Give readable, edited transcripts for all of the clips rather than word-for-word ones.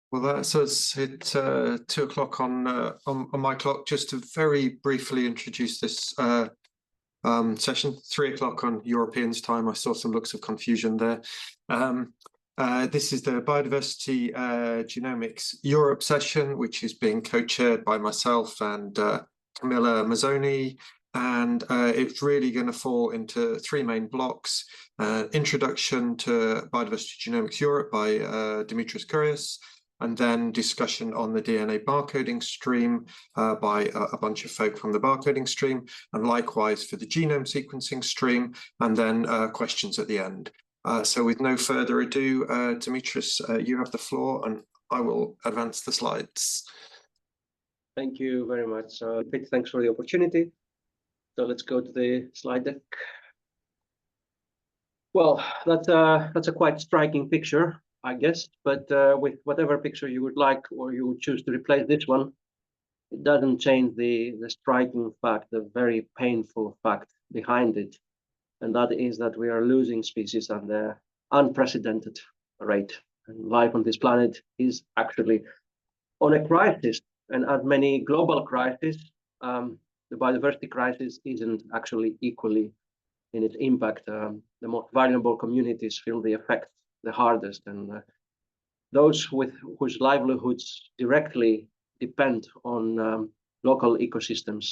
Well, so it's 2 o'clock on my clock. Just to very briefly introduce this session, 3 o'clock on Europeans time. I saw some looks of confusion there. This is the Biodiversity Genomics Europe session, which is being co-chaired by myself and Camilla Mazzoni. And it's really going to fall into three main blocks. Introduction to Biodiversity Genomics Europe by Dimitris Kurias, and then discussion on the DNA barcoding stream by a bunch of folk from the barcoding stream, and likewise for the genome sequencing stream, and then questions at the end. So with no further ado, Dimitris, you have the floor, and I will advance the slides. Thank you very much, Pete. Thanks for the opportunity. So let's go to the slide deck. Well, that's a quite striking picture, I guess, but with whatever picture you would like, or you would choose to replace this one, it doesn't change the striking fact, the very painful fact behind it, and that is that we are losing species at an unprecedented rate. And life on this planet is actually on a crisis, and as many global crises, the biodiversity crisis isn't actually equally in its impact. The most vulnerable communities feel the effects the hardest, and those whose livelihoods directly depend on local ecosystem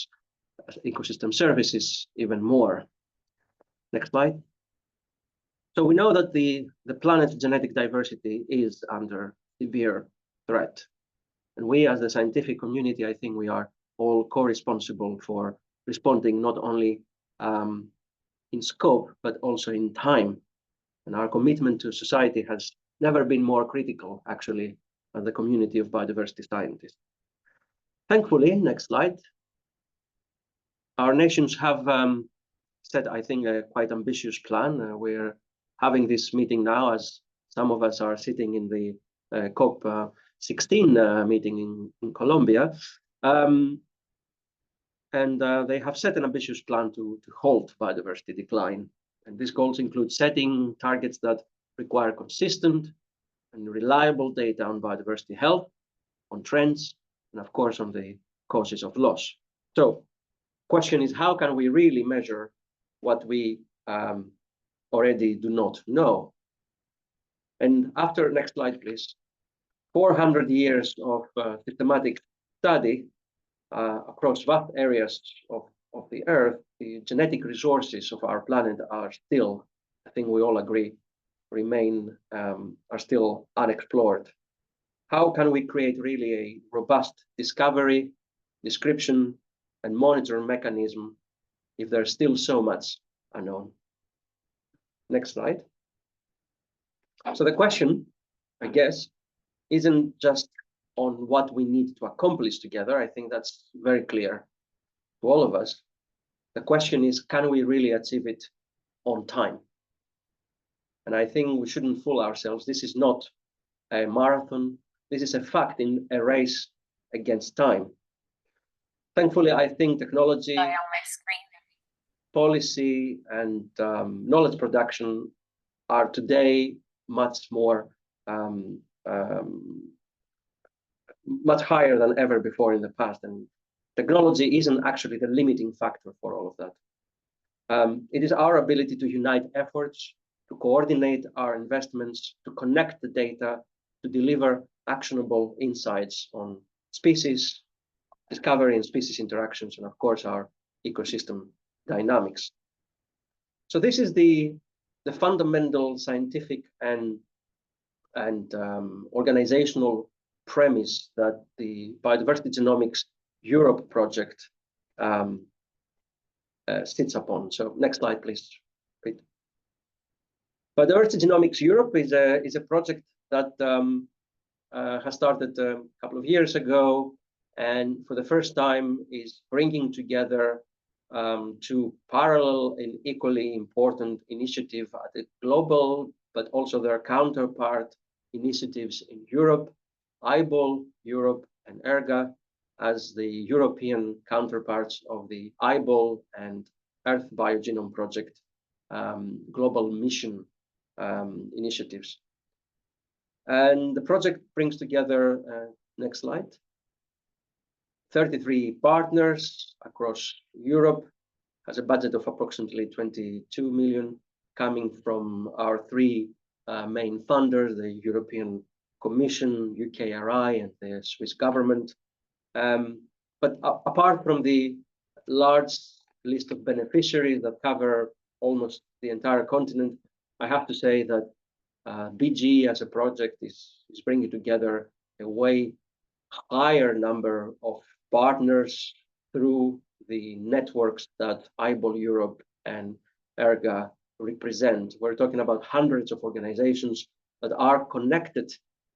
services even more. Next slide. So we know that the planet's genetic diversity is under severe threat, and we as the scientific community, I think we are all co-responsible for responding not only in scope but also in time. And our commitment to society has never been more critical, actually, as the community of biodiversity scientists. Thankfully, next slide, our nations have set, I think, a quite ambitious plan. We're having this meeting now as some of us are sitting in the COP16 meeting in Colombia. And they have set an ambitious plan to halt biodiversity decline. And these goals include setting targets that require consistent and reliable data on biodiversity health, on trends, and of course on the causes of loss. So question is, how can we really measure what we already do not know? And after, next slide, please, 400 years of systematic study across vast areas of the Earth, the genetic resources of our planet are still, I think we all agree, are still unexplored. How can we create really a robust discovery, description, and monitor mechanism if there's still so much unknown? Next slide. So the question, I guess, isn't just on what we need to accomplish together. I think that's very clear to all of us. The question is, can we really achieve it on time? And I think we shouldn't fool ourselves. This is not a marathon. This is a fact in a race against time. Thankfully, I think technology, policy, and knowledge production are today much higher than ever before in the past, and technology isn't actually the limiting factor for all of that. It is our ability to unite efforts, to coordinate our investments, to connect the data, to deliver actionable insights on species discovery and species interactions, and of course our ecosystem dynamics. So this is the fundamental scientific and organizational premise that the Biodiversity Genomics Europe project sits upon. So next slide, please. Great. Biodiversity Genomics Europe is a project that has started a couple of years ago, and for the first time is bringing together two parallel and equally important initiatives at the global, but also their counterpart initiatives in Europe, iBOL Europe and ERGA, as the European counterparts of the iBOL and Earth Biogenome Project global mission initiatives. And the project brings together, next slide, 33 partners across Europe, has a budget of approximately 22 million, coming from our three main funders, the European Commission, UKRI, and the Swiss government. But apart from the large list of beneficiaries that cover almost the entire continent, I have to say that BG as a project is bringing together a way higher number of partners through the networks that iBOL Europe and ERGA represent. We're talking about hundreds of organizations that are connected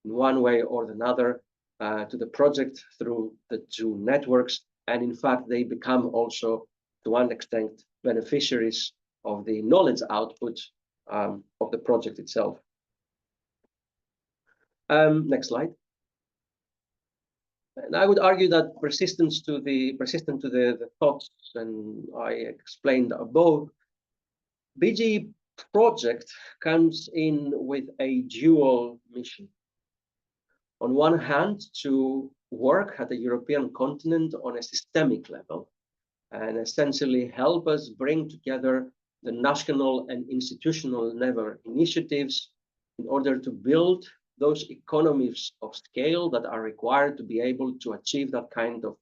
in one way or another to the project through the two networks. And in fact, they become also, to one extent, beneficiaries of the knowledge output of the project itself. Next slide. And I would argue that persistent to the thoughts and I explained above, BG project comes in with a dual mission. On one hand, to work at the European continent on a systemic level and essentially help us bring together the national and institutional level initiatives in order to build those economies of scale that are required to be able to achieve that kind of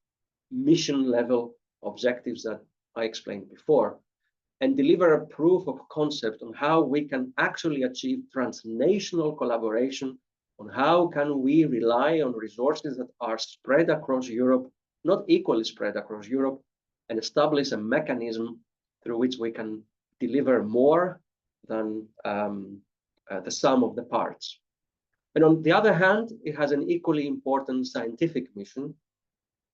mission level objectives that I explained before, and deliver a proof of concept on how we can actually achieve transnational collaboration, on how can we rely on resources that are spread across Europe, not equally spread across Europe, and establish a mechanism through which we can deliver more than the sum of the parts. And on the other hand, it has an equally important scientific mission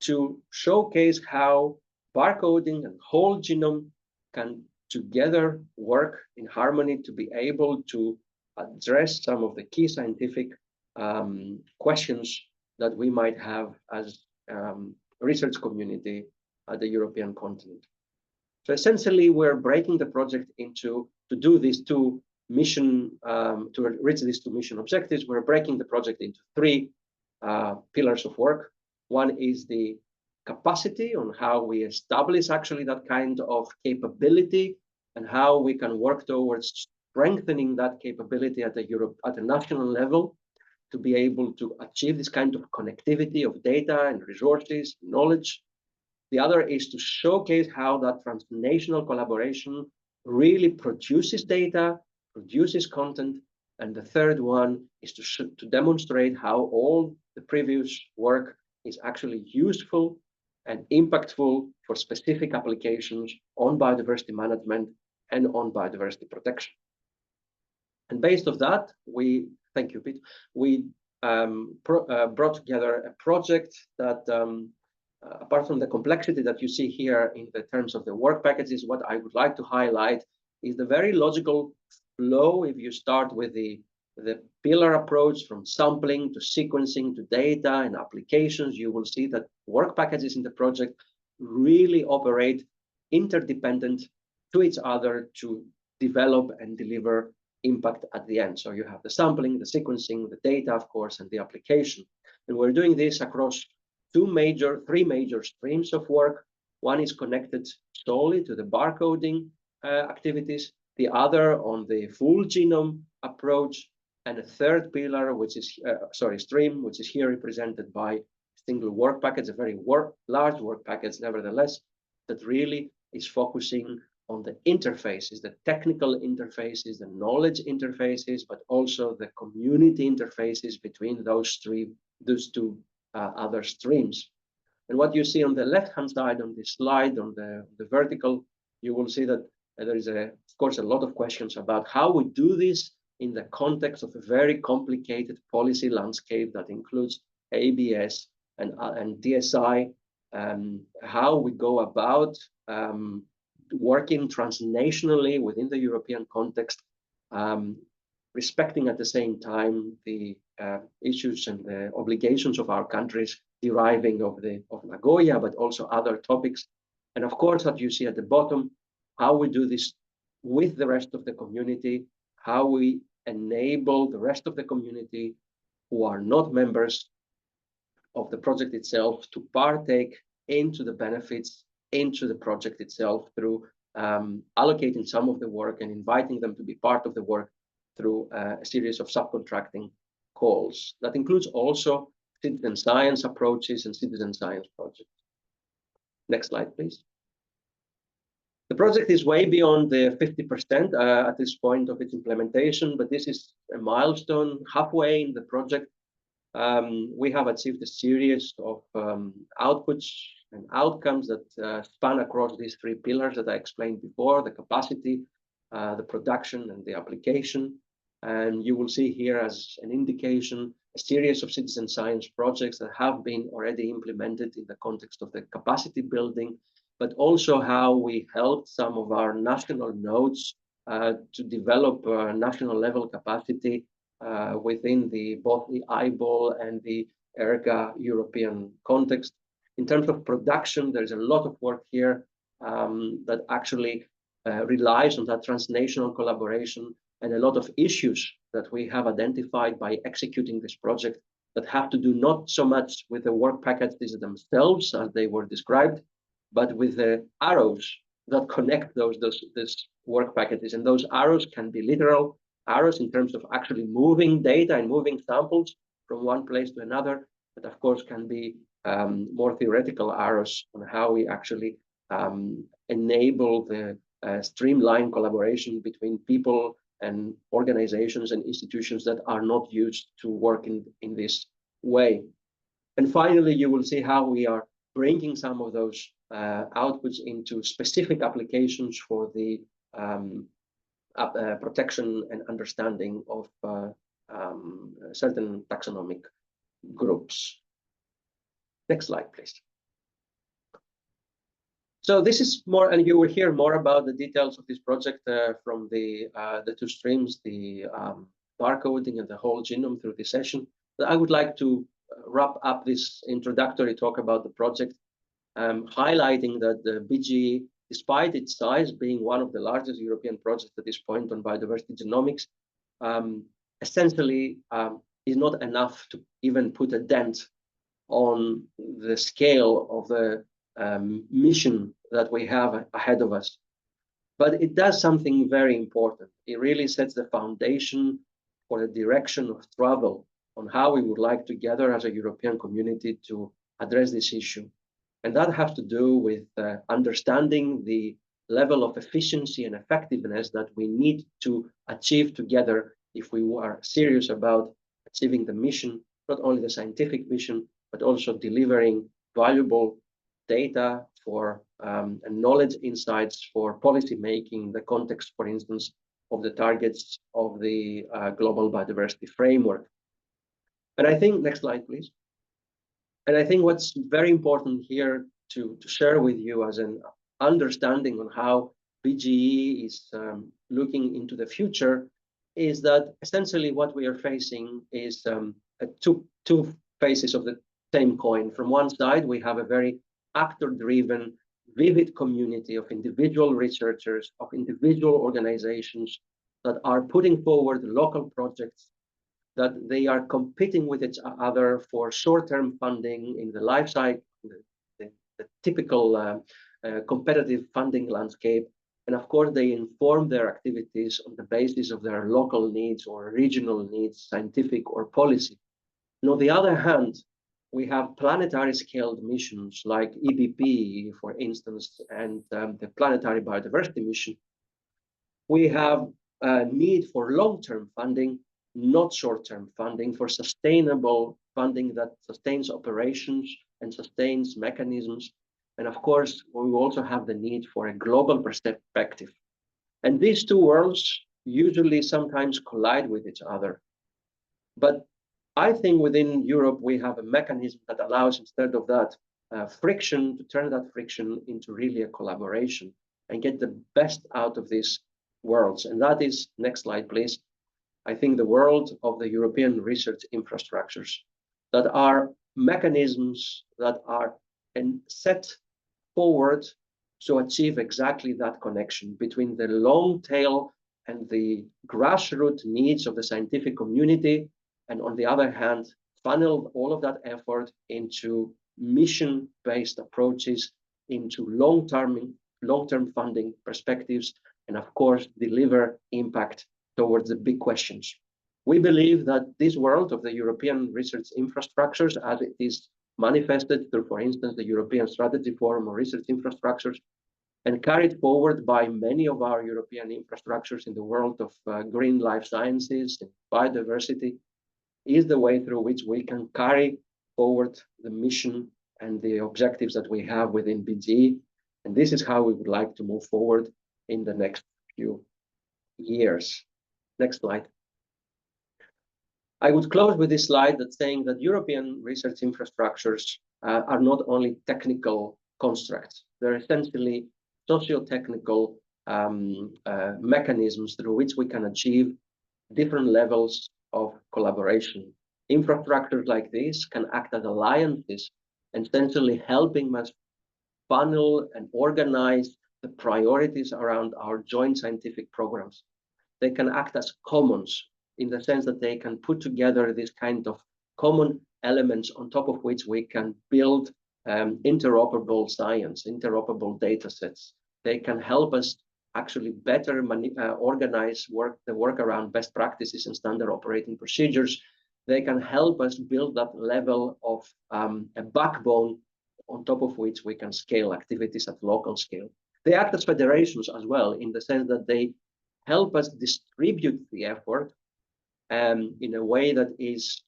to showcase how barcoding and whole genome can together work in harmony to be able to address some of the key scientific questions that we might have as research community at the European continent. So essentially, we're breaking the project into, to do these two mission, to reach these two mission objectives, we're breaking the project into three pillars of work. One is the capacity on how we establish actually that kind of capability and how we can work towards strengthening that capability at the national level to be able to achieve this kind of connectivity of data and resources, knowledge. The other is to showcase how that transnational collaboration really produces data, produces content. And the third one is to demonstrate how all the previous work is actually useful and impactful for specific applications on biodiversity management and on biodiversity protection. And based on that, thank you, Pete, we brought together a project that, apart from the complexity that you see here in the terms of the work packages, what I would like to highlight is the very logical flow. If you start with the pillar approach from sampling to sequencing to data and applications, you will see that work packages in the project really operate interdependent to each other to develop and deliver impact at the end. So you have the sampling, the sequencing, the data, of course, and the application. And we're doing this across three major streams of work. One is connected solely to the barcoding activities, the other on the full genome approach, and a third pillar, which is stream, which is here represented by single work package, a very large work package, nevertheless, that really is focusing on the interfaces, the technical interfaces, the knowledge interfaces, but also the community interfaces between those two other streams. And what you see on the left-hand side on this slide, on the vertical, you will see that there is, of course, a lot of questions about how we do this in the context of a very complicated policy landscape that includes ABS and DSI, how we go about working transnationally within the European context, respecting at the same time the issues and the obligations of our countries deriving of Nagoya, but also other topics. And of course, that you see at the bottom, how we do this with the rest of the community, how we enable the rest of the community who are not members of the project itself to partake into the benefits, into the project itself through allocating some of the work and inviting them to be part of the work through a series of subcontracting calls. That includes also citizen science approaches and citizen science projects. Next slide, please. The project is way beyond the 50% at this point of its implementation, but this is a milestone halfway in the project. We have achieved a series of outputs and outcomes that span across these three pillars that I explained before: the capacity, the production, and the application. And you will see here as an indication a series of citizen science projects that have been already implemented in the context of the capacity building, but also how we helped some of our national nodes to develop national level capacity within both the iBOL and the ERGA European context. In terms of production, there's a lot of work here that actually relies on that transnational collaboration, and a lot of issues that we have identified by executing this project that have to do not so much with the work packages themselves as they were described, but with the arrows that connect those work packages. And those arrows can be literal arrows in terms of actually moving data and moving samples from one place to another, but of course can be more theoretical arrows on how we actually enable the streamlined collaboration between people and organizations and institutions that are not used to work in this way. And finally, you will see how we are bringing some of those outputs into specific applications for the protection and understanding of certain taxonomic groups. Next slide, please. So this is more, and you will hear more about the details of this project from the two streams, the barcoding and the whole genome through this session. But I would like to wrap up this introductory talk about the project, highlighting that the BGE, despite its size being one of the largest European projects at this point on biodiversity genomics, essentially is not enough to even put a dent on the scale of the mission that we have ahead of us. But it does something very important. It really sets the foundation for the direction of travel on how we would like together as a European community to address this issue. And that has to do with understanding the level of efficiency and effectiveness that we need to achieve together if we are serious about achieving the mission, not only the scientific mission, but also delivering valuable data for and knowledge insights for policy making in the context, for instance, of the targets of the global biodiversity framework. And I think, next slide, please. And I think what's very important here to share with you as an understanding on how BGE is looking into the future is that essentially what we are facing is two faces of the same coin. From one side, we have a very actor-driven, vivid community of individual researchers, of individual organizations that are putting forward local projects, that they are competing with each other for short-term funding in the life cycle, the typical competitive funding landscape. And of course, they inform their activities on the basis of their local needs or regional needs, scientific or policy. And on the other hand, we have planetary scaled missions like EBP, for instance, and the Planetary Biodiversity Mission. We have a need for long-term funding, not short-term funding, for sustainable funding that sustains operations and sustains mechanisms. And of course, we also have the need for a global perspective. And these two worlds usually sometimes collide with each other. But I think within Europe, we have a mechanism that allows, instead of that friction, to turn that friction into really a collaboration and get the best out of these worlds. And that is, next slide, please. I think the world of the European research infrastructures that are mechanisms that are set forward to achieve exactly that connection between the long tail and the grassroots needs of the scientific community and on the other hand, funnel all of that effort into mission-based approaches, into long-term funding perspectives, and of course, deliver impact towards the big questions. We believe that this world of the European research infrastructures, as it is manifested through, for instance, the European Strategy Forum on Research Infrastructures, and carried forward by many of our European infrastructures in the world of green life sciences and biodiversity, is the way through which we can carry forward the mission and the objectives that we have within BGE. And this is how we would like to move forward in the next few years. Next slide. I would close with this slide that's saying that European research infrastructures are not only technical constructs, they're essentially socio-technical mechanisms through which we can achieve different levels of collaboration. Infrastructures like this can act as alliances, essentially helping us funnel and organize the priorities around our joint scientific programs. They can act as commons in the sense that they can put together this kind of common elements on top of which we can build interoperable science, interoperable data sets. They can help us actually better organize the work around best practices and standard operating procedures. They can help us build that level of a backbone on top of which we can scale activities at local scale. They act as federations as well, in the sense that they help us distribute the effort in a way that is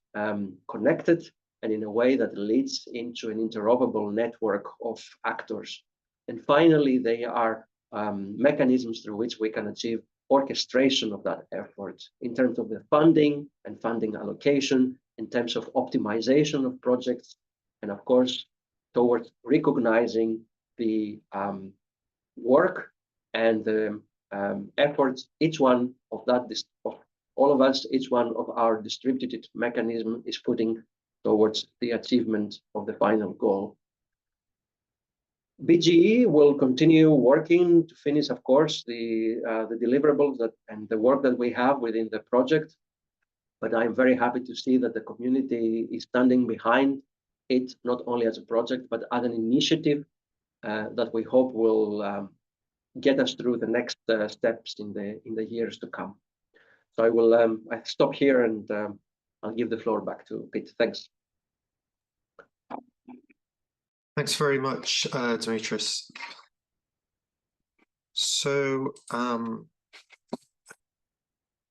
connected and in a way that leads into an interoperable network of actors. And finally, they are mechanisms through which we can achieve orchestration of that effort in terms of the funding and funding allocation, in terms of optimization of projects, and of course, towards recognizing the work and the efforts, each one of all of us, each one of our distributed mechanism is putting towards the achievement of the final goal. BGE will continue working to finish, of course, the deliverables and the work that we have within the project. But I'm very happy to see that the community is standing behind it, not only as a project, but as an initiative that we hope will get us through the next steps in the years to come. So I will I stop here and I'll give the floor back to Pete. Thanks. Thanks very much, Dimitris. So,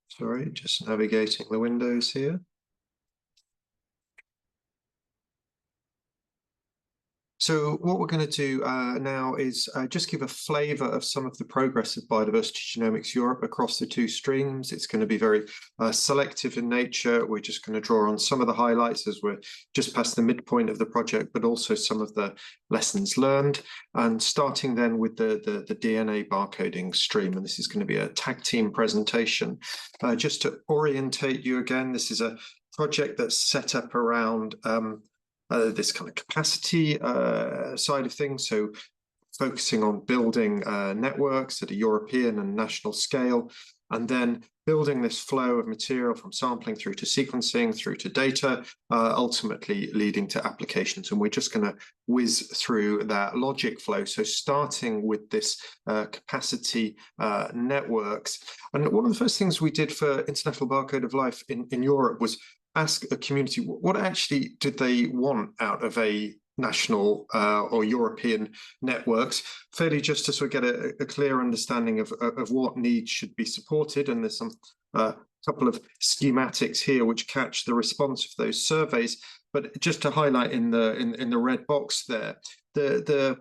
sorry, just navigating the windows here. So what we're going to do now is just give a flavour of some of the progress of Biodiversity Genomics Europe across the two streams. It's going to be very selective in nature. We're just going to draw on some of the highlights as we're just past the midpoint of the project, but also some of the lessons learned. And starting then with the DNA barcoding stream, and this is going to be a tag team presentation. Just to orientate you again, this is a project that's set up around this kind of capacity side of things, so focusing on building networks at a European and national scale, and then building this flow of material from sampling through to sequencing, through to data, ultimately leading to applications. And we're just going to whiz through that logic flow. So starting with this capacity networks. And one of the first things we did for International Barcode of Life in Europe was ask a community, what actually did they want out of a national or European networks, fairly just to sort of get a clear understanding of what needs should be supported. And there's some couple of schematics here which catch the response of those surveys. But just to highlight in the red box there, the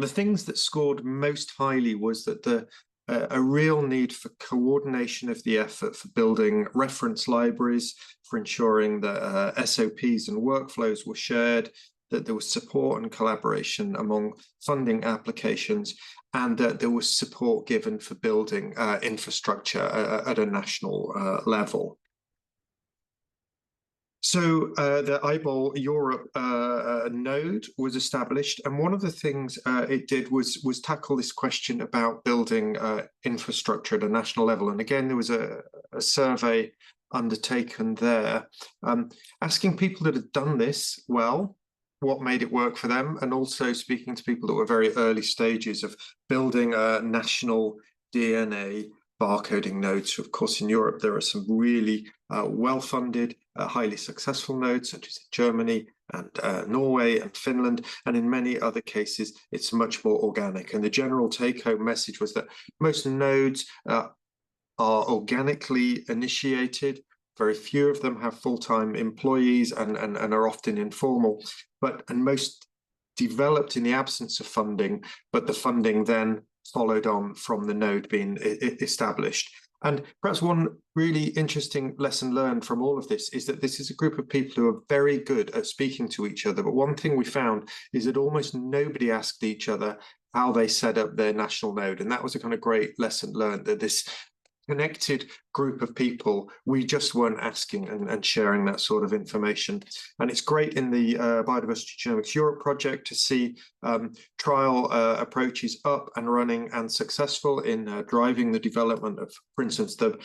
things that scored most highly was that a real need for coordination of the effort for building reference libraries, for ensuring that SOPs and workflows were shared, that there was support and collaboration among funding applications, and that there was support given for building infrastructure at a national level. So the iBOL Europe node was established, and one of the things it did was tackle this question about building infrastructure at a national level. And again, there was a survey undertaken there, asking people that had done this well, what made it work for them, and also speaking to people that were very early stages of building a national DNA barcoding nodes. Of course, in Europe, there are some really well-funded, highly successful nodes, such as Germany and Norway and Finland. And in many other cases, it's much more organic. And the general take-home message was that most nodes are organically initiated. Very few of them have full-time employees and are often informal, and most developed in the absence of funding, but the funding then followed on from the node being established. And perhaps one really interesting lesson learned from all of this is that this is a group of people who are very good at speaking to each other. But one thing we found is that almost nobody asked each other how they set up their national node. And that was a kind of great lesson learned, that this connected group of people, we just weren't asking and sharing that sort of information. And it's great in the Biodiversity Genomics Europe project to see trial approaches up and running and successful in driving the development of, for instance, the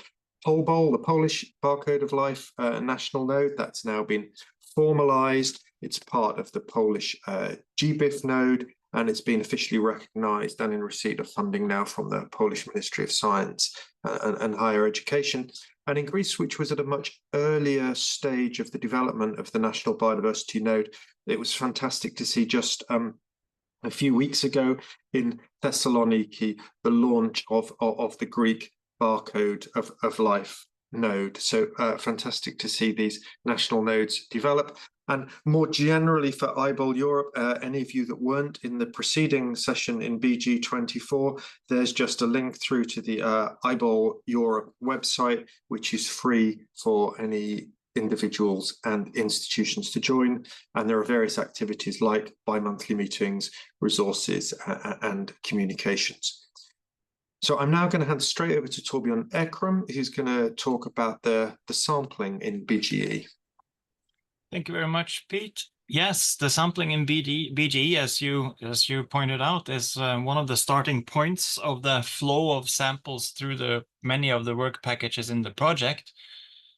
iBOL, the Polish barcode of life national node. That's now been formalized. It's part of the Polish GBIF node, and it's been officially recognized and in receipt of funding now from the Polish Ministry of Science and Higher Education. And in Greece, which was at a much earlier stage of the development of the National Biodiversity Node, it was fantastic to see just a few weeks ago in Thessaloniki, the launch of the Greek barcode of life node. So fantastic to see these national nodes develop. And more generally for iBOL Europe, any of you that weren't in the preceding session in BG24, there's just a link through to the iBOL Europe website, which is free for any individuals and institutions to join. And there are various activities like bi-monthly meetings, resources, and communications. So I'm now going to hand straight over to Torbjörn Ekrum, who's going to talk about the sampling in BGE. Thank you very much, Pete. Yes, the sampling in BGE, as you pointed out, is one of the starting points of the flow of samples through the many of the work packages in the project.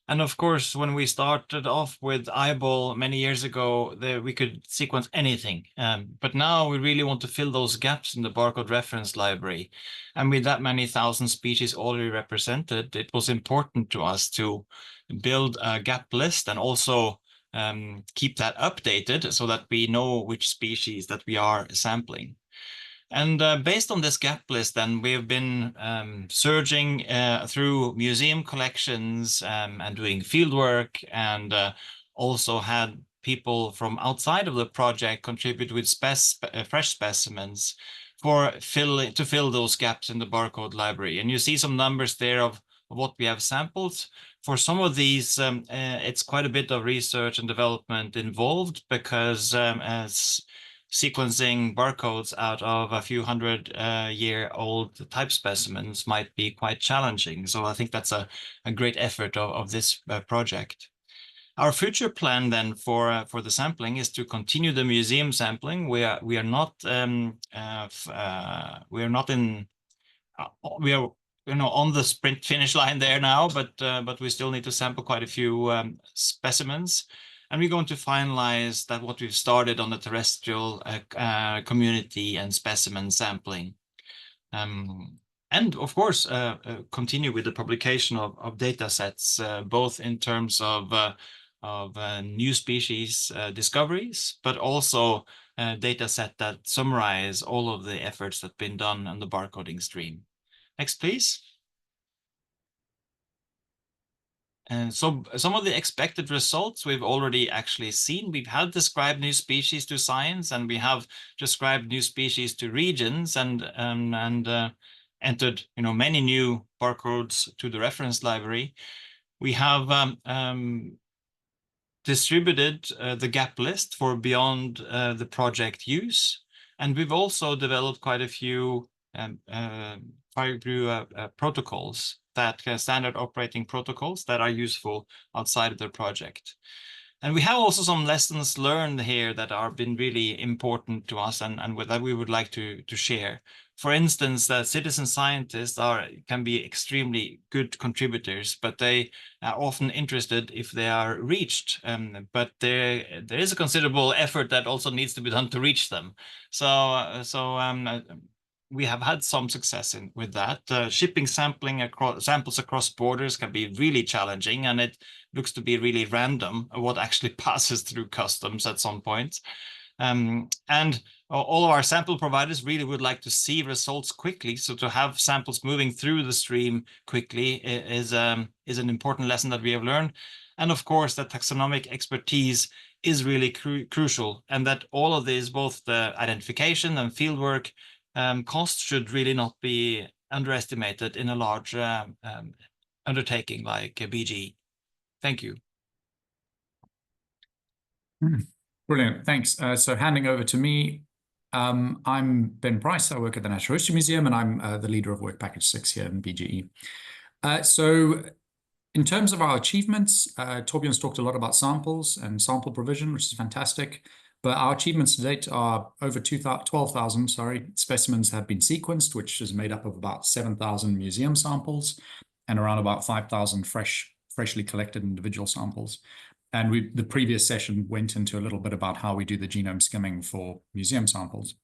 And of course, when we started off with iBOL many years ago, we could sequence anything. But now we really want to fill those gaps in the barcode reference library. And with that many thousand species already represented, it was important to us to build a gap list and also keep that updated so that we know which species that we are sampling. And based on this gap list, then we've been surging through museum collections and doing fieldwork, and also had people from outside of the project contribute with fresh specimens to fill those gaps in the barcode library. And you see some numbers there of what we have sampled. For some of these, it's quite a bit of research and development involved, because as sequencing barcodes out of a few hundred-year-old type specimens might be quite challenging. So I think that's a great effort of this project. Our future plan then for the sampling is to continue the museum sampling. We are on the sprint finish line there now, but we still need to sample quite a few specimens. And we're going to finalize that what we've started on the terrestrial community and specimen sampling. And of course, continue with the publication of data sets, both in terms of new species discoveries, but also data set that summarize all of the efforts that have been done on the barcoding stream. Next, please. And so some of the expected results we've already actually seen. We have described new species to science, and we have described new species to regions, and entered many new barcodes to the reference library. We have distributed the gap list for beyond the project use, and we've also developed quite a few protocols, that standard operating protocols that are useful outside of the project. And we have also some lessons learned here that are been really important to us and that we would like to share. For instance, that citizen scientists can be extremely good contributors, but they are often interested if they are reached. But there is a considerable effort that also needs to be done to reach them. We have had some success with that. Shipping samples across borders can be really challenging, and it looks to be really random what actually passes through customs at some point. And all of our sample providers really would like to see results quickly. So to have samples moving through the stream quickly is an important lesson that we have learned. And of course, that taxonomic expertise is really crucial, and that all of this, both the identification and fieldwork costs, should really not be underestimated in a large undertaking like BGE. Thank you. Brilliant, thanks. So handing over to me, I'm Ben Price. I work at the Natural History Museum, and I'm the leader of Work Package 6 here in BGE. So in terms of our achievements, Torbjørn's talked a lot about samples and sample provision, which is fantastic. But our achievements to date are over 12,000 specimens have been sequenced, which is made up of about 7,000 museum samples and around about 5,000 freshly collected individual samples. And the previous session went into a little bit about how we do the genome skimming for museum samples.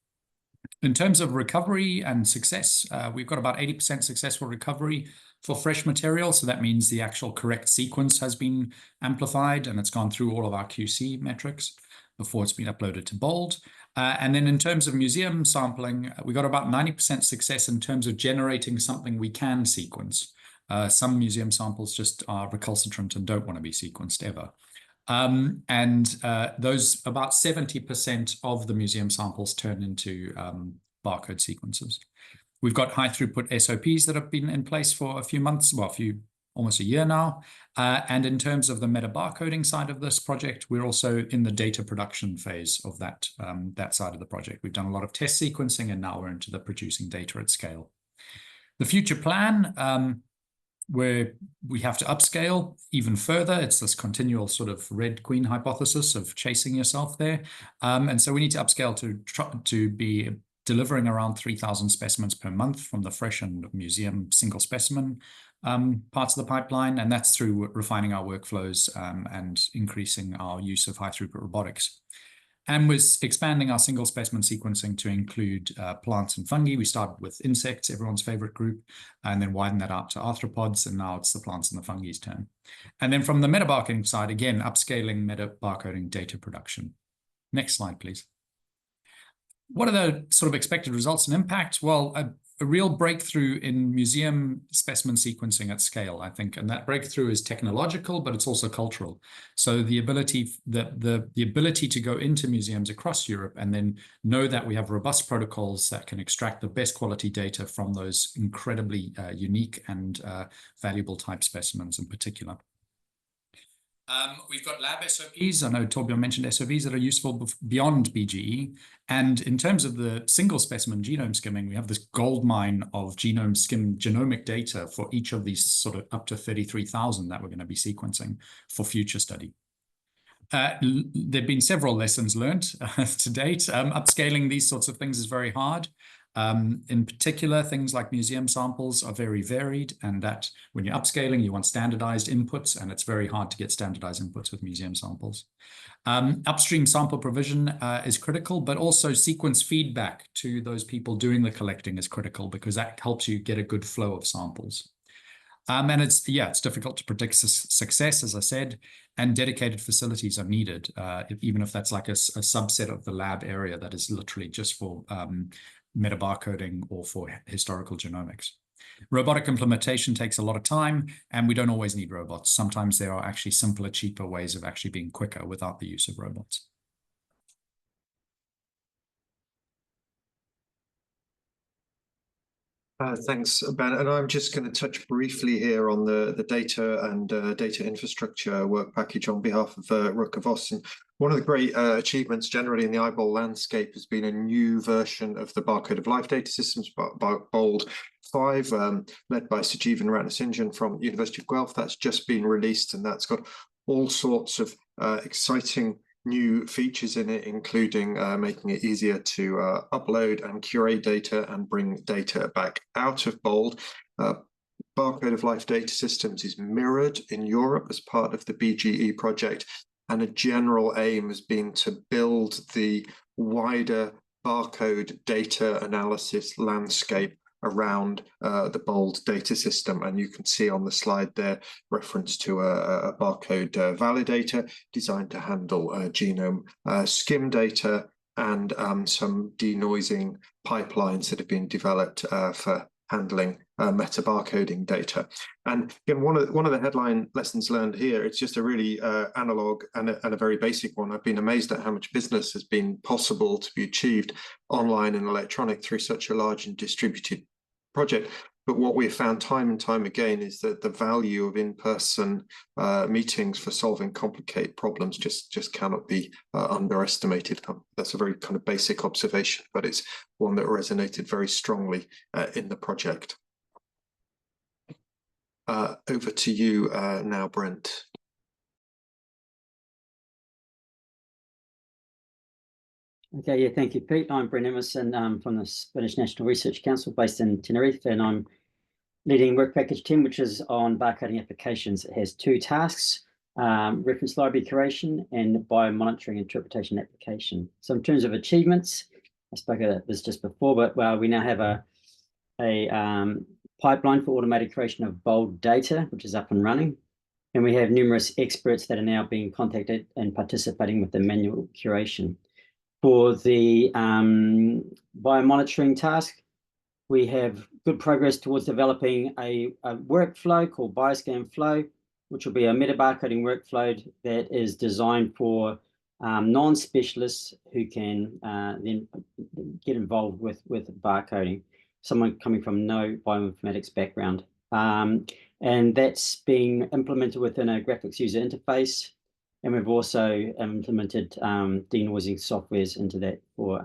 In terms of recovery and success, we've got about 80% successful recovery for fresh material. So that means the actual correct sequence has been amplified and it's gone through all of our QC metrics before it's been uploaded to BOLD. And then in terms of museum sampling, we got about 90% success in terms of generating something we can sequence. Some museum samples just are recalcitrant and don't want to be sequenced ever. Those about 70% of the museum samples turn into barcode sequences. We've got high throughput SOPs that have been in place for a few months, well, almost a year now. And in terms of the meta barcoding side of this project, we're also in the data production phase of that side of the project. We've done a lot of test sequencing, and now we're into the producing data at scale. The future plan, where we have to upscale even further. It's this continual sort of Red Queen hypothesis of chasing yourself there. And so we need to upscale to be delivering around 3,000 specimens per month from the fresh and museum single specimen parts of the pipeline. And that's through refining our workflows and increasing our use of high throughput robotics. And we're expanding our single specimen sequencing to include plants and fungi. We started with insects, everyone's favorite group, and then widened that out to arthropods, and now it's the plants and the fungi's turn. And then from the metabarcoding side, again, upscaling metabarcoding data production. Next slide, please. What are the sort of expected results and impact? Well, a real breakthrough in museum specimen sequencing at scale, I think, and that breakthrough is technological, but it's also cultural. So the ability to go into museums across Europe and then know that we have robust protocols that can extract the best quality data from those incredibly unique and valuable type specimens in particular. We've got lab SOPs. I know Torbjørn mentioned SOPs that are useful beyond BGE. And in terms of the single specimen genome skimming, we have this gold mine of genomic data for each of these sort of up to 33,000 that we're going to be sequencing for future study. There have been several lessons learned to date. Upscaling these sorts of things is very hard. In particular, things like museum samples are very varied, and that when you're upscaling, you want standardized inputs, and it's very hard to get standardized inputs with museum samples. Upstream sample provision is critical, but also sequence feedback to those people doing the collecting is critical because that helps you get a good flow of samples. And it's difficult to predict success, as I said, and dedicated facilities are needed, even if that's like a subset of the lab area that is literally just for metabarcoding or for historical genomics. Robotic implementation takes a lot of time, and we don't always need robots. Sometimes there are actually simpler, cheaper ways of actually being quicker without the use of robots. Thanks, Ben. And I'm just going to touch briefly here on the data and data infrastructure work package on behalf of Rutger Vos. And one of the great achievements generally in the iBOL landscape has been a new version of the Barcode of Life data systems, BOLD 5, led by Sajeevan Ratnasinjan from University of Guelph. That's just been released, and that's got all sorts of exciting new features in it, including making it easier to upload and curate data and bring data back out of BOLD. Barcode of Life data systems is mirrored in Europe as part of the BGE project, and a general aim has been to build the wider barcode data analysis landscape around the BOLD data system. And you can see on the slide there reference to a barcode validator designed to handle genome skim data, and some denoising pipelines that have been developed for handling meta barcoding data. And again, one of the headline lessons learned here, it's just a really analog and a very basic one. I've been amazed at how much business has been possible to be achieved online and electronic through such a large and distributed project. But what we've found time and time again is that the value of in-person meetings for solving complicated problems just cannot be underestimated. That's a very kind of basic observation, but it's one that resonated very strongly in the project. Over to you now, Brent. Okay, yeah, thank you, Pete. I'm Brent Emerson from the Spanish National Research Council based in Tenerife, and I'm leading work package 10, which is on barcoding applications. It has two tasks, reference library curation and biomonitoring interpretation application. So in terms of achievements, I spoke about this just before, but we now have a pipeline for automated creation of BOLD data, which is up and running. And we have numerous experts that are now being contacted and participating with the manual curation. For the biomonitoring task, we have good progress towards developing a workflow called Bioscan Flow, which will be a meta-barcoding workflow that is designed for non-specialists who can then get involved with barcoding, someone coming from no bioinformatics background. And that's being implemented within a graphics user interface. And we've also implemented denoising softwares into that for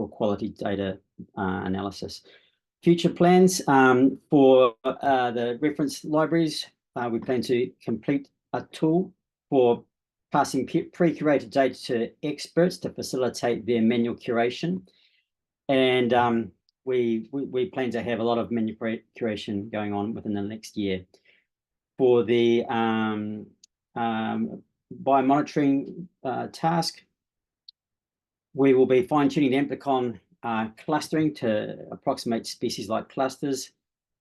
quality data analysis. Future plans for the reference libraries, we plan to complete a tool for passing pre-curated data to experts to facilitate their manual curation. And we plan to have a lot of manual curation going on within the next year. For the biomonitoring task, we will be fine-tuning the amplicon clustering to approximate species-like clusters,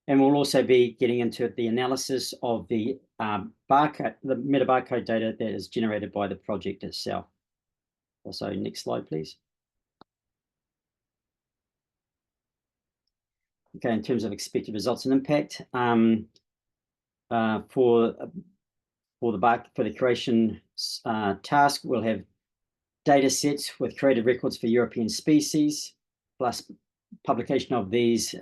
and we'll also be getting into the analysis of the meta-barcode data that is generated by the project itself. Also, next slide, please. Okay, in terms of expected results and impact, for the curation task, we'll have data sets with created records for European species, plus publication of these,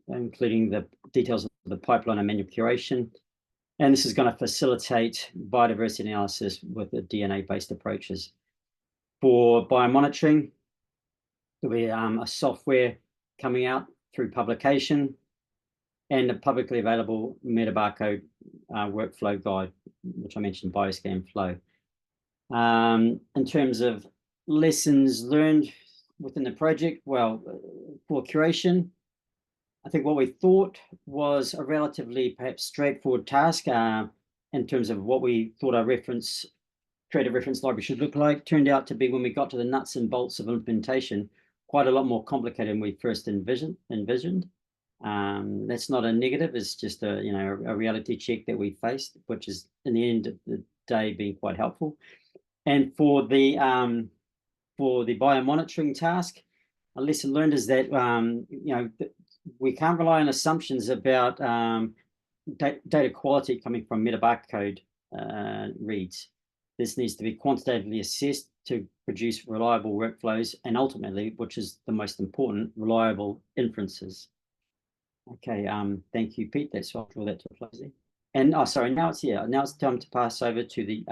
including the details of the pipeline and manual curation. And this is going to facilitate biodiversity analysis with the DNA-based approaches. For biomonitoring, there'll be a software coming out through publication and a publicly available meta-barcode workflow guide, which I mentioned, Bioscan Flow. In terms of lessons learned within the project, well, for curation, I think what we thought was a relatively perhaps straightforward task in terms of what we thought our creative reference library should look like, turned out to be, when we got to the nuts and bolts of implementation, quite a lot more complicated than we first envisioned. That's not a negative, it's just a reality check that we faced, which is in the end of the day being quite helpful. And for the biomonitoring task, a lesson learned is that we can't rely on assumptions about data quality coming from meta-barcode reads. This needs to be quantitatively assessed to produce reliable workflows and ultimately, which is the most important, reliable inferences. Okay, thank you, Pete. That's I'll draw that to a close there. And now it's time to pass over to the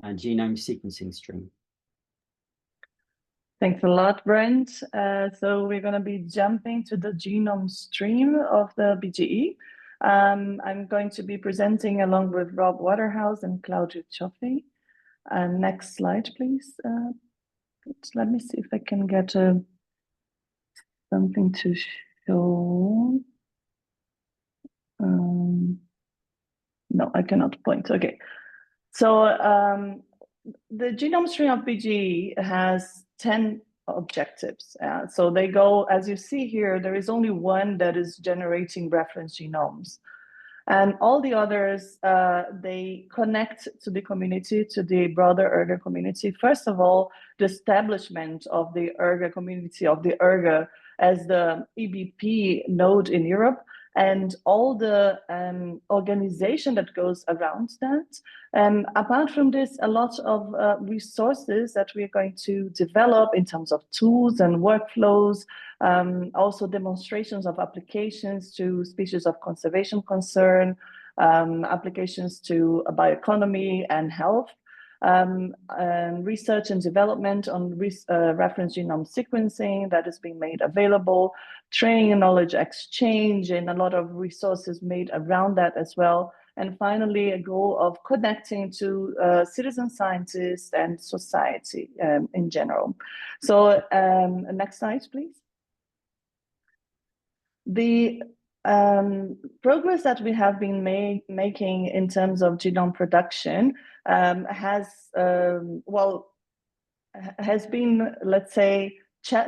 genome sequencing stream. Thanks a lot, Brent. So we're going to be jumping to the genome stream of the BGE. I'm going to be presenting along with Rob Waterhouse and Claudio Cioffi. Next slide, please. Let me see if I can get something to show. No, I cannot point. Okay. So the genome string of BGE has 10 objectives. So they go, as you see here, there is only one that is generating reference genomes. And all the others, they connect to the community, to the broader ERGA community. First of all, the establishment of the ERGA community, of the ERGA as the EBP node in Europe, and all the organization that goes around that. Apart from this, a lot of resources that we are going to develop in terms of tools and workflows, also demonstrations of applications to species of conservation concern, applications to bioeconomy and health, and research and development on reference genome sequencing that is being made available, training and knowledge exchange, and a lot of resources made around that as well. And finally, a goal of connecting to citizen scientists and society in general. So next slide, please. The progress that we have been making in terms of genome production has been, let's say,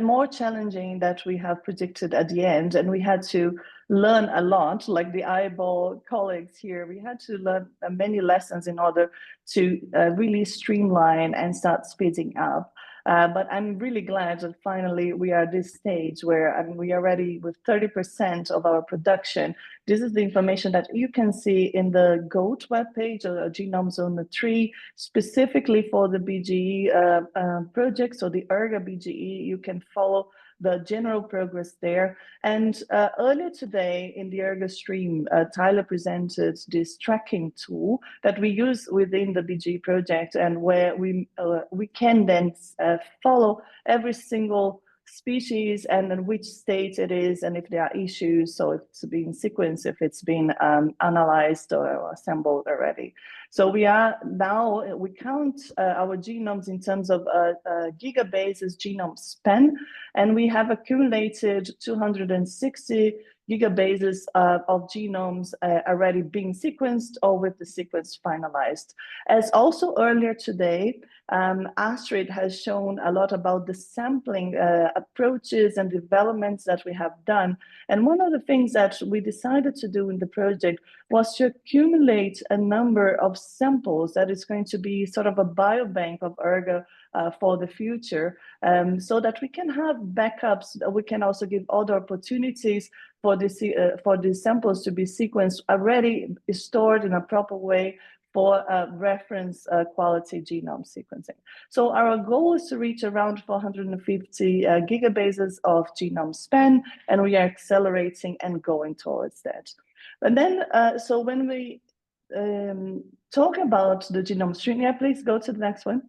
more challenging than we have predicted at the end, and we had to learn a lot. Like the iBOL colleagues here, we had to learn many lessons in order to really streamline and start speeding up. But I'm really glad that finally we are at this stage where we are ready with 30% of our production. This is the information that you can see in the GOAT webpage, or Genome Zone 3, specifically for the BGE project. So the ERGA BGE, you can follow the general progress there. And earlier today in the ERGA stream, Tyler presented this tracking tool that we use within the BGE project, and where we can then follow every single species and in which state it is, and if there are issues, so if it's been sequenced, if it's been analyzed or assembled already. So we are now, we count our genomes in terms of gigabases genome span, and we have accumulated 260 gigabases of genomes already being sequenced or with the sequence finalized. As also earlier today, Astrid has shown a lot about the sampling approaches and developments that we have done. And one of the things that we decided to do in the project was to accumulate a number of samples that is going to be sort of a biobank of ERGA for the future, so that we can have backups. We can also give other opportunities for the samples to be sequenced already stored in a proper way for reference quality genome sequencing. So our goal is to reach around 450 gigabases of genome span, and we are accelerating and going towards that. And then, so when we talk about the genome string, yeah, please go to the next one.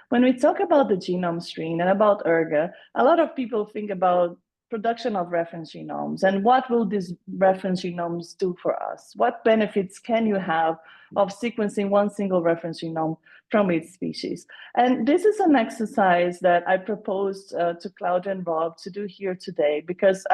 When we talk about the genome string and about ERGA, a lot of people think about production of reference genomes and what will these reference genomes do for us? What benefits can you have of sequencing one single reference genome from its species? And this is an exercise that I proposed to Claudia and Rob to do here today, because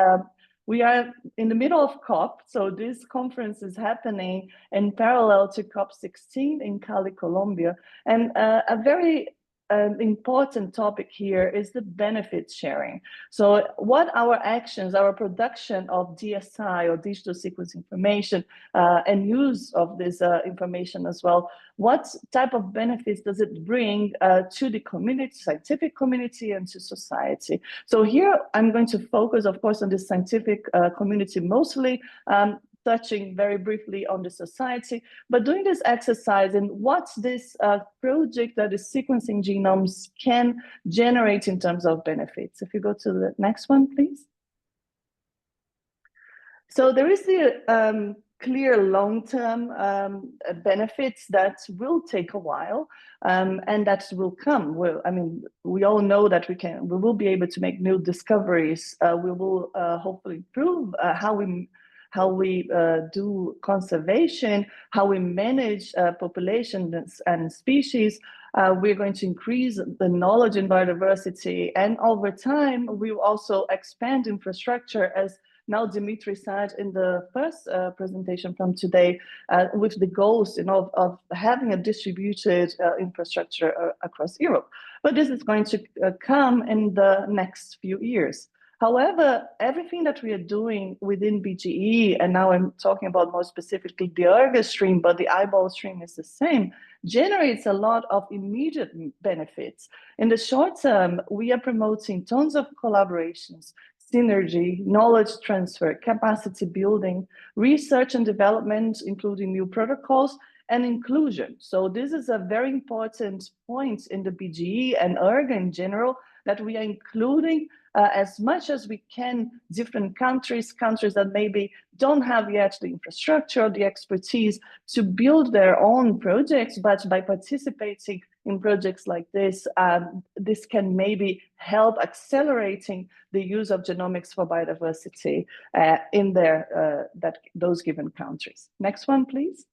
we are in the middle of COP. So this conference is happening in parallel to COP16 in Cali, Colombia. And a very important topic here is the benefit sharing. So what our actions, our production of DSI or digital sequence information and use of this information as well, what type of benefits does it bring to the community, scientific community, and to society? So here I'm going to focus, of course, on the scientific community mostly, touching very briefly on the society, but doing this exercise and what this project that is sequencing genomes can generate in terms of benefits. If you go to the next one, please. So there is the clear long-term benefits that will take a while, and that will come. Well, I mean, we all know that we will be able to make new discoveries. We will hopefully improve how we how we do conservation, how we manage populations and species. We're going to increase the knowledge in biodiversity, and over time, we will also expand infrastructure, as now Dimitri said in the first presentation from today, with the goals of having a distributed infrastructure across Europe. But this is going to come in the next few years. However, everything that we are doing within BGE, and now I'm talking about more specifically the ERGA stream, but the iBOL stream is the same, generates a lot of immediate benefits. In the short term, we are promoting tons of collaborations, synergy, knowledge transfer, capacity building, research and development, including new protocols, and inclusion. So this is a very important point in the BGE and ERGA in general, that we are including as much as we can different countries that maybe don't have yet the infrastructure or the expertise to build their own projects, but by participating in projects like this, this can maybe help accelerating the use of genomics for biodiversity in those given countries. Next one, please.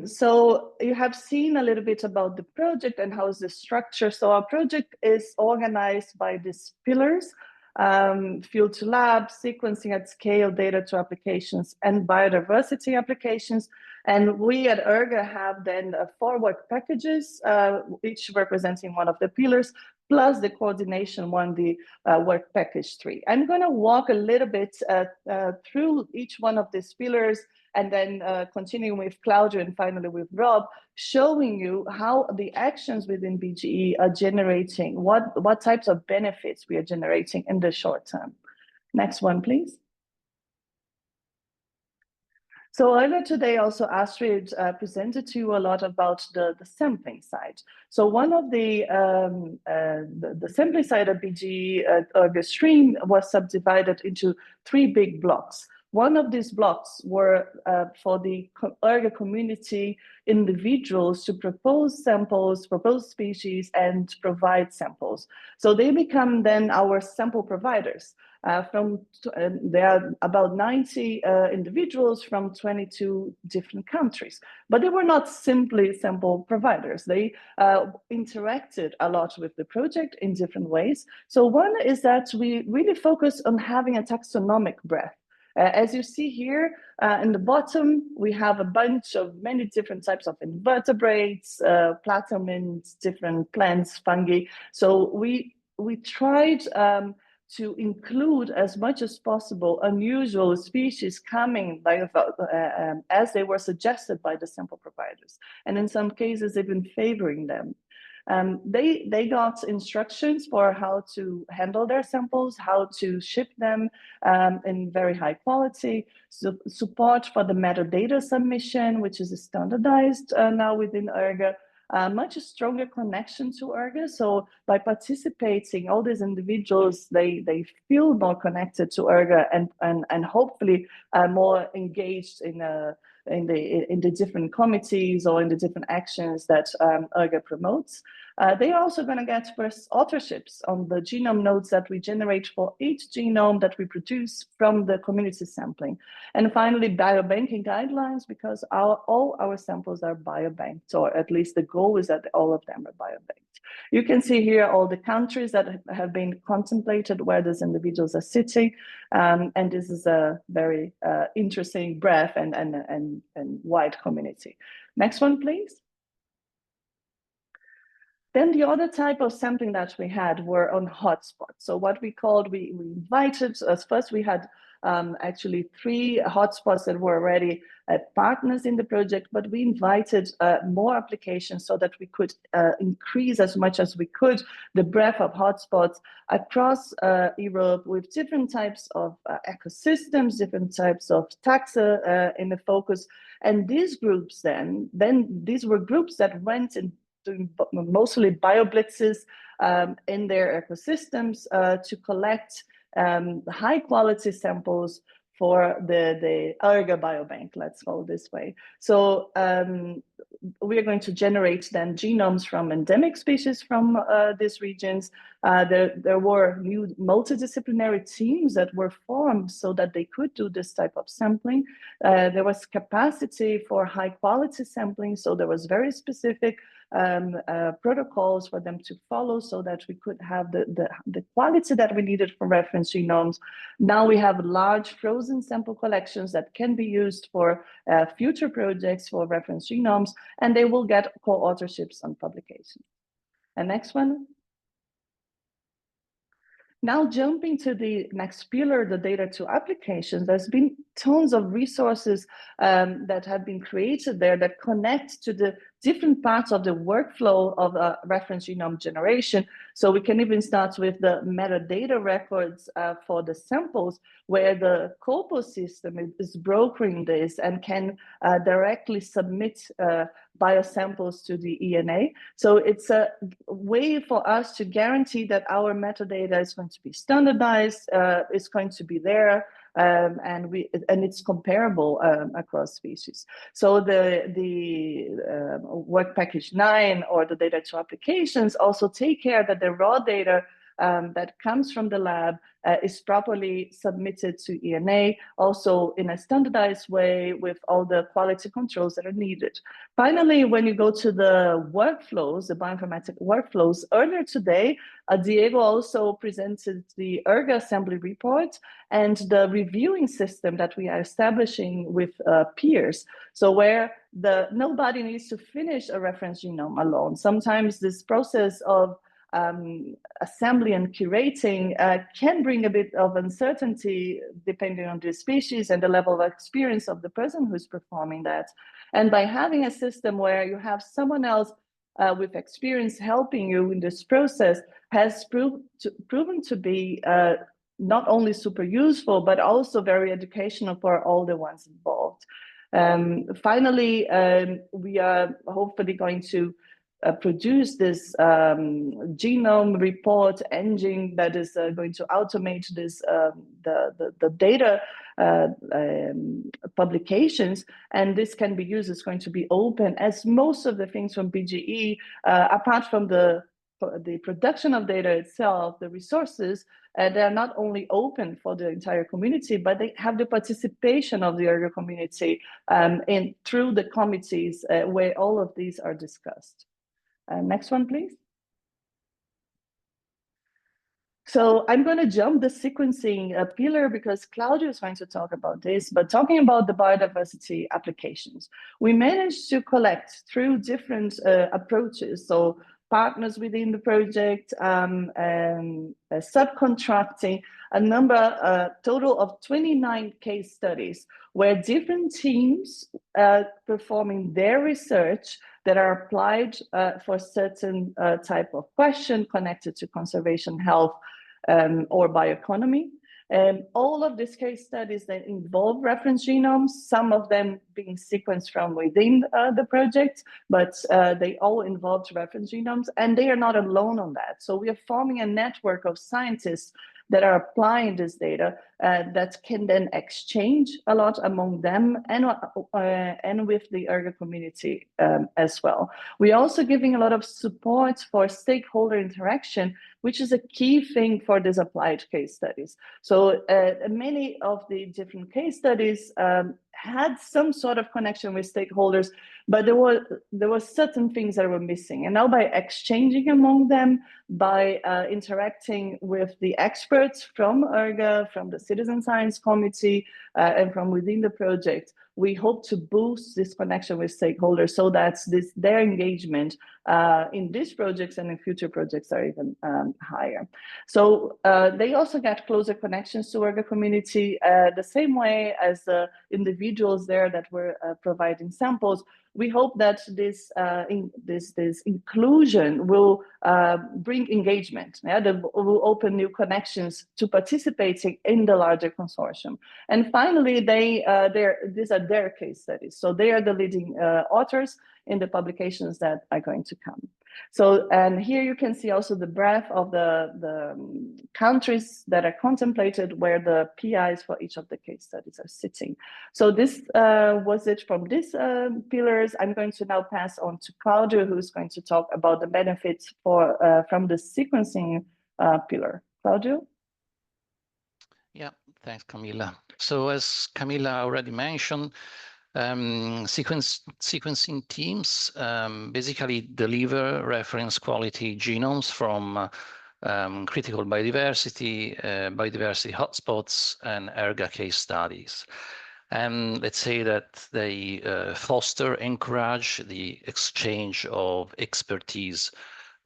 So you have seen a little bit about the project and how is the structure. So our project is organized by these pillars: field to lab, sequencing at scale, data to applications, and biodiversity applications. And we at ERGA have then 4 work packages, each representing one of the pillars, plus the coordination one, the work package 3. I'm going to walk a little bit through each one of these pillars, and then continuing with Claudio and finally with Rob, showing you how the actions within BGE are generating, what types of benefits we are generating in the short term. Next one, please. So earlier today, also Astrid presented to you a lot about the sampling side. So one of the sampling side of BGE ERGA stream was subdivided into 3 big blocks. One of these blocks were for the ERGA community individuals to propose samples, propose species, and provide samples. So they become then our sample providers. There are about 90 individuals from 22 different countries, but they were not simply sample providers. They interacted a lot with the project in different ways. So one is that we really focus on having a taxonomic breadth. As you see here in the bottom, we have a bunch of many different types of invertebrates, platymids, different plants, fungi. So we tried to include as much as possible unusual species coming as they were suggested by the sample providers, and in some cases even favoring them. They got instructions for how to handle their samples, how to ship them in very high quality, support for the metadata submission, which is standardized now within ERGA, much stronger connection to ERGA. So by participating, all these individuals, they feel more connected to ERGA and hopefully more engaged in the different committees or in the different actions that ERGA promotes. They are also going to get first authorships on the genome nodes that we generate for each genome that we produce from the community sampling. And finally, biobanking guidelines, because all our samples are biobanked, or at least the goal is that all of them are biobanked. You can see here all the countries that have been contemplated where these individuals are sitting. And this is a very interesting breadth and wide community. Next one, please. Then the other type of sampling that we had were on hotspots. So what we called, we invited, first we had actually 3 hotspots that were already partners in the project, but we invited more applications so that we could increase as much as we could the breadth of hotspots across Europe with different types of ecosystems, different types of taxa in the focus. And these groups then these were groups that went in doing mostly bioblitzes in their ecosystems to collect high quality samples for the ERGA biobank, let's call it this way. So we are going to generate then genomes from endemic species from these regions, There were new multidisciplinary teams that were formed so that they could do this type of sampling. There was capacity for high quality sampling, so there was very specific protocols for them to follow so that we could have the quality that we needed for reference genomes. Now we have large frozen sample collections that can be used for future projects for reference genomes, and they will get co-authorships on publication. And next one. Now jumping to the next pillar, the data to applications, there's been tons of resources that have been created there that connect to the different parts of the workflow of reference genome generation. So we can even start with the metadata records for the samples, where the COPO system is brokering this and can directly submit biosamples to the ENA. So it's a way for us to guarantee that our metadata is going to be standardized, it's going to be there, and it's comparable across species. So the work package 9 or the data to applications also take care that the raw data that comes from the lab is properly submitted to ENA, also in a standardized way with all the quality controls that are needed. Finally, when you go to the workflows, the bioinformatic workflows, earlier today, Diego also presented the ERGA assembly report and the reviewing system that we are establishing with peers. So where nobody needs to finish a reference genome alone. Sometimes this process of assembly and curating can bring a bit of uncertainty depending on the species and the level of experience of the person who's performing that. And by having a system where you have someone else with experience helping you in this process has proven to be not only super useful, but also very educational for all the ones involved. Finally, we are hopefully going to produce this genome report engine that is going to automate this the data publications, and this can be used. It's going to be open, as most of the things from BGE, apart from the production of data itself, the resources, they are not only open for the entire community, but they have the participation of the ERGA community through the committees where all of these are discussed. Next one, please. So I'm going to jump the sequencing pillar because Claudio is going to talk about this, but talking about the biodiversity applications, we managed to collect through different approaches. So partners within the project, subcontracting, a total of 29 case studies where different teams performing their research that are applied for certain type of question connected to conservation, health, or bioeconomy. All of these case studies that involve reference genomes, some of them being sequenced from within the project, but they all involved reference genomes, and they are not alone on that. So we are forming a network of scientists that are applying this data that can then exchange a lot among them and with the ERGA community as well. We're also giving a lot of support for stakeholder interaction, which is a key thing for these applied case studies. So many of the different case studies had some sort of connection with stakeholders, but there were certain things that were missing. And now by exchanging among them, by interacting with the experts from ERGA, from the Citizen Science Committee, and from within the project, we hope to boost this connection with stakeholders so that their engagement in these projects and in future projects are even higher. So they also get closer connections to ERGA community the same way as the individuals there that were providing samples. We hope that this inclusion will bring engagement. Yeah, that will open new connections to participating in the larger consortium. And finally, these are their case studies. So they are the leading authors in the publications that are going to come. So, and here you can see also the breadth of the countries that are contemplated where the PIs for each of the case studies are sitting. So this was it from these pillars. I'm going to now pass on to Claudio, who's going to talk about the benefits from the sequencing pillar. Claudio? Yeah, thanks, Camilla. So as Camilla already mentioned, sequencing teams basically deliver reference quality genomes from critical biodiversity, biodiversity hotspots, and ERGA case studies. And let's say that they foster, encourage the exchange of expertise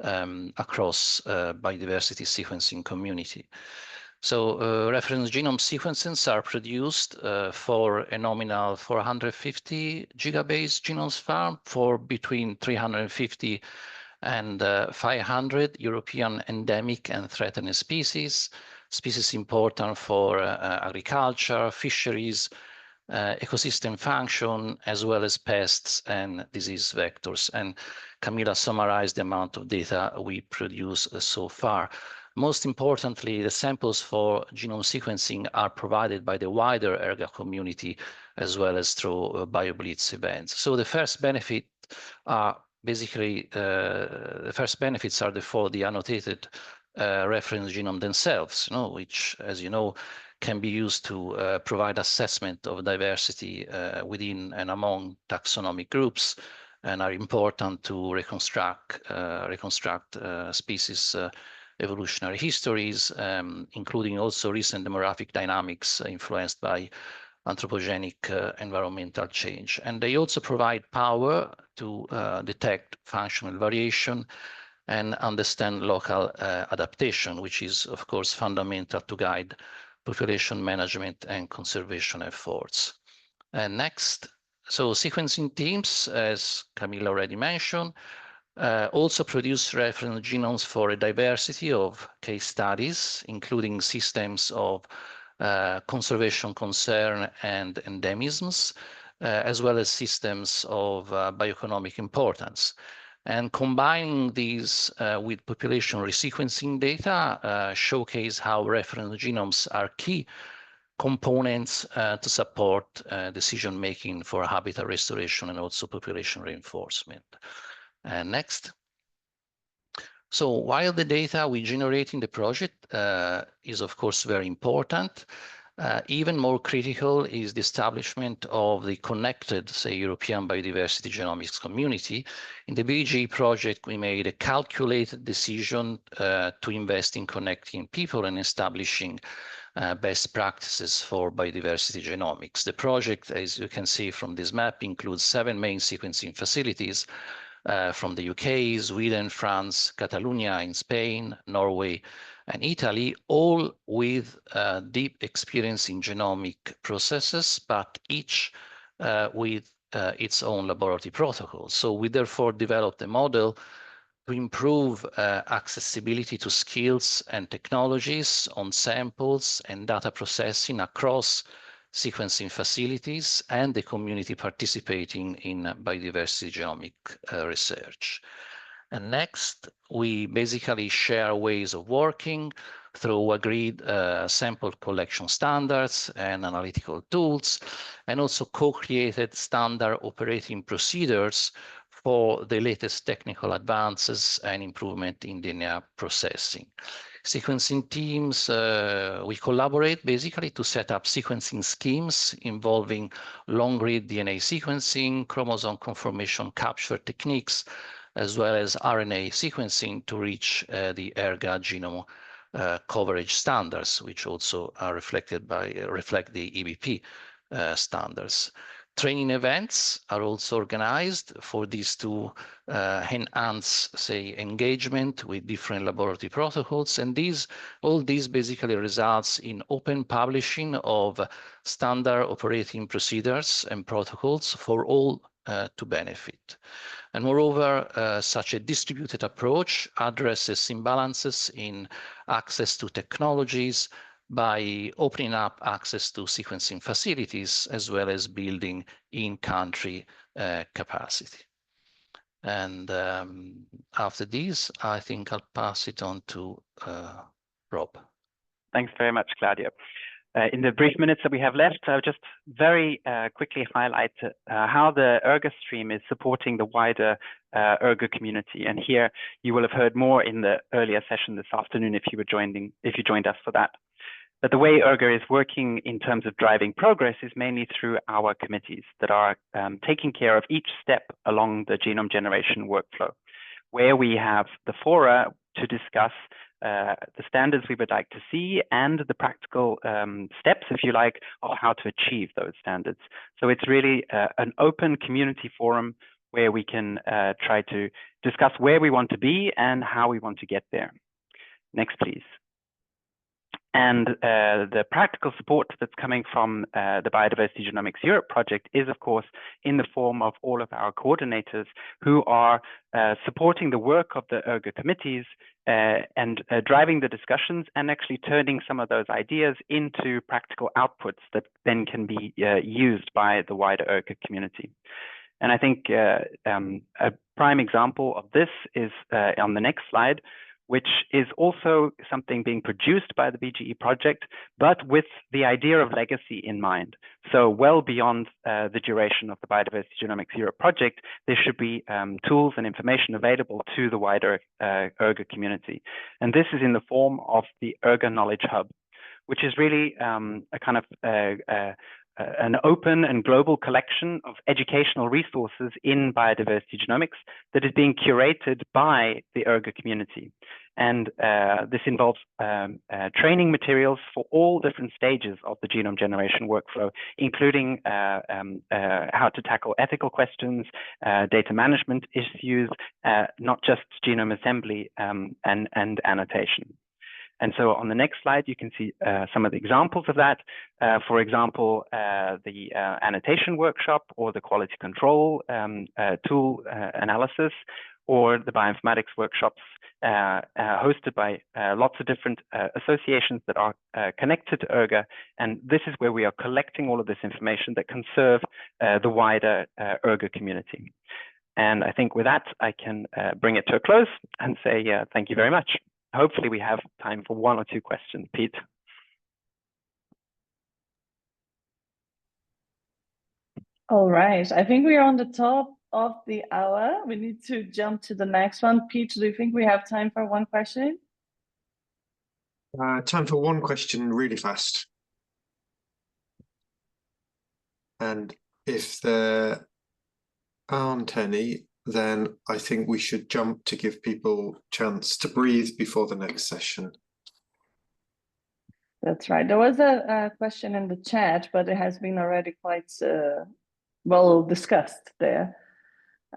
across biodiversity sequencing community. So reference genome sequences are produced for a nominal 450 gigabase genomes farm for between 350 and 500 European endemic and threatened species, species important for agriculture, fisheries, ecosystem function, as well as pests and disease vectors. And Camilla summarized the amount of data we produce so far. Most importantly, the samples for genome sequencing are provided by the wider ERGA community, as well as through BioBlitz events. So the first benefit are basically, the first benefits are for the annotated reference genome themselves, which, as you know, can be used to provide assessment of diversity within and among taxonomic groups, and are important to reconstruct species evolutionary histories, including also recent demographic dynamics influenced by anthropogenic environmental change. And they also provide power to detect functional variation and understand local adaptation, which is, of course, fundamental to guide population management and conservation efforts. And next, so sequencing teams, as Camilla already mentioned, also produce reference genomes for a diversity of case studies, including systems of conservation concern and endemisms, as well as systems of bioeconomic importance. And combining these with population resequencing data showcase how reference genomes are key components to support decision-making for habitat restoration and also population reinforcement. Next. So while the data we generate in the project is of course very important, even more critical is the establishment of the connected, say, European Biodiversity Genomics community. In the BG project, we made a calculated decision to invest in connecting people and establishing best practices for biodiversity genomics. The project, as you can see from this map, includes 7 main sequencing facilities from the UK, Sweden, France, Catalonia in Spain, Norway, and Italy, all with deep experience in genomic processes, but each with its own laboratory protocols. So we therefore developed a model to improve accessibility to skills and technologies on samples and data processing across sequencing facilities and the community participating in biodiversity genomic research. And next, we basically share ways of working through agreed sample collection standards and analytical tools, and also co-created standard operating procedures for the latest technical advances and improvement in DNA processing. Sequencing teams, we collaborate basically to set up sequencing schemes involving long-read DNA sequencing, chromosome conformation capture techniques, as well as RNA sequencing to reach the ERGA genome coverage standards, which also are reflect the EBP standards. Training events are also organized for these to enhance, say, engagement with different laboratory protocols. And all these basically results in open publishing of standard operating procedures and protocols for all to benefit. And moreover, such a distributed approach addresses imbalances in access to technologies by opening up access to sequencing facilities, as well as building in-country capacity. And after this, I think I'll pass it on to Rob. Thanks very much, Claudio. In the brief minutes that we have left, I'll just very quickly highlight how the ERGA stream is supporting the wider ERGA community. And here you will have heard more in the earlier session this afternoon if you joined us for that. But the way ERGA is working in terms of driving progress is mainly through our committees that are taking care of each step along the genome generation workflow, where we have the fora to discuss the standards we would like to see and the practical steps, if you like, of how to achieve those standards. So it's really an open community forum where we can try to discuss where we want to be and how we want to get there. Next, please. And the practical support that's coming from the Biodiversity Genomics Europe project is, of course, in the form of all of our coordinators who are supporting the work of the ERGA committees and driving the discussions and actually turning some of those ideas into practical outputs that then can be used by the wider ERGA community. And I think a prime example of this is on the next slide, which is also something being produced by the BGE project, but with the idea of legacy in mind. So well beyond the duration of the Biodiversity Genomics Europe project, there should be tools and information available to the wider ERGA community. And this is in the form of the ERGA Knowledge Hub, which is really a kind of an open and global collection of educational resources in biodiversity genomics that is being curated by the ERGA community. And this involves training materials for all different stages of the genome generation workflow, including how to tackle ethical questions, data management issues, not just genome assembly and annotation. And so on the next slide, you can see some of the examples of that. For example, the annotation workshop or the quality control tool analysis, or the bioinformatics workshops hosted by lots of different associations that are connected to ERGA. And this is where we are collecting all of this information that can serve the wider ERGA community. And I think with that, I can bring it to a close and say thank you very much. Hopefully we have time for 1 or 2 questions. Pete. All right, I think we are on the top of the hour. We need to jump to the next one. Pete, do you think we have time for 1 question? Time for 1 question really fast. And if there aren't any, then I think we should jump to give people a chance to breathe before the next session. That's right. There was a question in the chat, but it has been already quite well discussed there.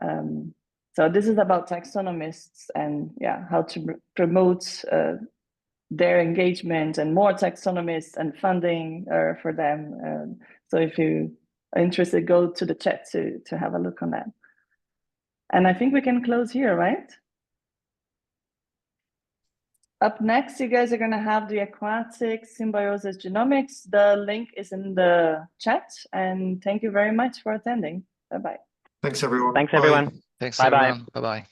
So this is about taxonomists and how to promote their engagement and more taxonomists and funding for them. So if you are interested, go to the chat to have a look on that. And I think we can close here, right? Up next, you guys are going to have the aquatic symbiosis genomics. The link is in the chat. And thank you very much for attending. Bye-bye. Thanks, everyone. Thanks, everyone. Thanks, Bye-bye. everyone. Bye-bye.